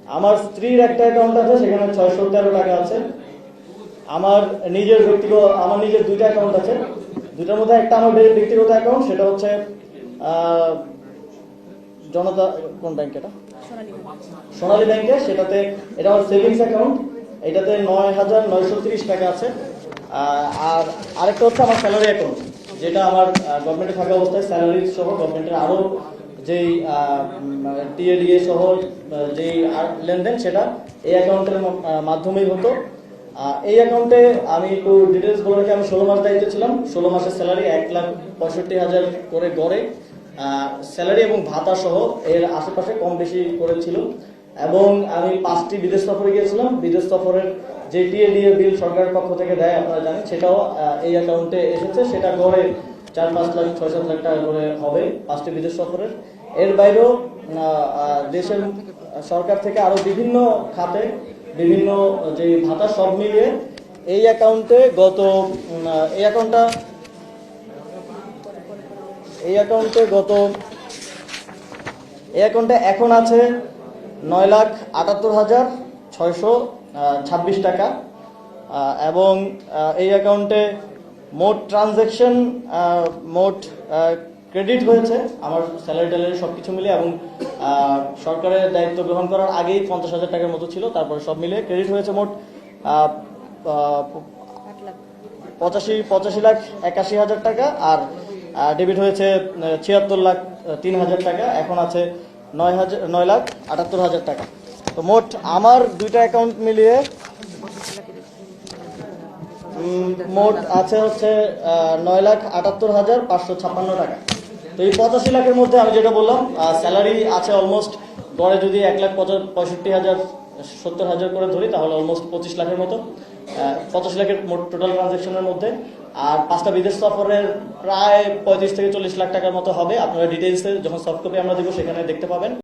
আমার স্ত্রীর একটা অ্যাকাউন্ট আছে, সেখানে 613 টাকা আছে। আমার নিজের দুইটা অ্যাকাউন্ট আছে। দুটার মধ্যে একটা আমার ব্যক্তিগত অ্যাকাউন্ট, সেটা হচ্ছে জনতা কোন ব্যাংক, এটা সোনালী ব্যাংকে। সেটাতে এটা আমার সেভিংস অ্যাকাউন্ট, এটাতে 9,930 টাকা আছে। আর আরেকটা হচ্ছে আমার স্যালারি অ্যাকাউন্ট, যেটা আমার গভর্নমেন্টে থাকা অবস্থায় স্যালারি সহ গভর্নমেন্টের আরও যেই টিএডিএ সহ যেই লেনদেন, সেটা এই অ্যাকাউন্টের মাধ্যমেই হতো। এই অ্যাকাউন্টে আমি একটু ডিটেলস বলে রাখি, আমি 16 মাস দায়িত্বে ছিলাম। 16 মাসের স্যালারি 1,65,000 করে গড়ে স্যালারি এবং ভাতা সহ এর আশেপাশে কম বেশি করেছিল। এবং আমি 5টি বিদেশ সফরে গিয়েছিলাম। বিদেশ সফরের যে টিএডিএ বিল সরকারের পক্ষ থেকে দেয়, আপনারা জানেন, সেটাও এই অ্যাকাউন্টে এসেছে। সেটা গড়ে 4-5 লাখ 6-7 লাখ টাকা করে হবে 5টি বিদেশ সফরের। এর বাইরেও দেশের সরকার থেকে আরো বিভিন্ন খাতে বিভিন্ন যে ভাতা, সব মিলিয়ে এই অ্যাকাউন্টে এখন আছে 9,78,626 টাকা। এবং এই অ্যাকাউন্টে মোট ট্রানজ্যাকশন, মোট ক্রেডিট হয়েছে আমার স্যালারি ট্যালারি সব কিছু মিলে, এবং সরকারের দায়িত্ব গ্রহণ করার আগেই 50,000 টাকার মতো ছিল। তারপরে সব মিলে ক্রেডিট হয়েছে মোট 85,81,000 টাকা। আর ডেবিট হয়েছে 76,03,000 টাকা। এখন আছে 9,78,000 টাকা। তো মোট আমার দুইটা অ্যাকাউন্ট মিলিয়ে মোট আছে হচ্ছে 9,78,556 টাকা। তো এই 85 লাখের মধ্যে আমি যেটা বললাম, স্যালারি আছে অলমোস্ট, গড়ে যদি 1,65,000 70,000 করে ধরি, তাহলে অলমোস্ট 25 লাখের মতো, 85 লাখের মোট টোটাল ট্রানজ্যাকশনের মধ্যে। আর 5টা বিদেশ সফরের প্রায় 35 থেকে 40 লাখ টাকার মতো হবে। আপনারা ডিটেইলসে যখন সফট কপি আমরা দেবো সেখানে দেখতে পাবেন।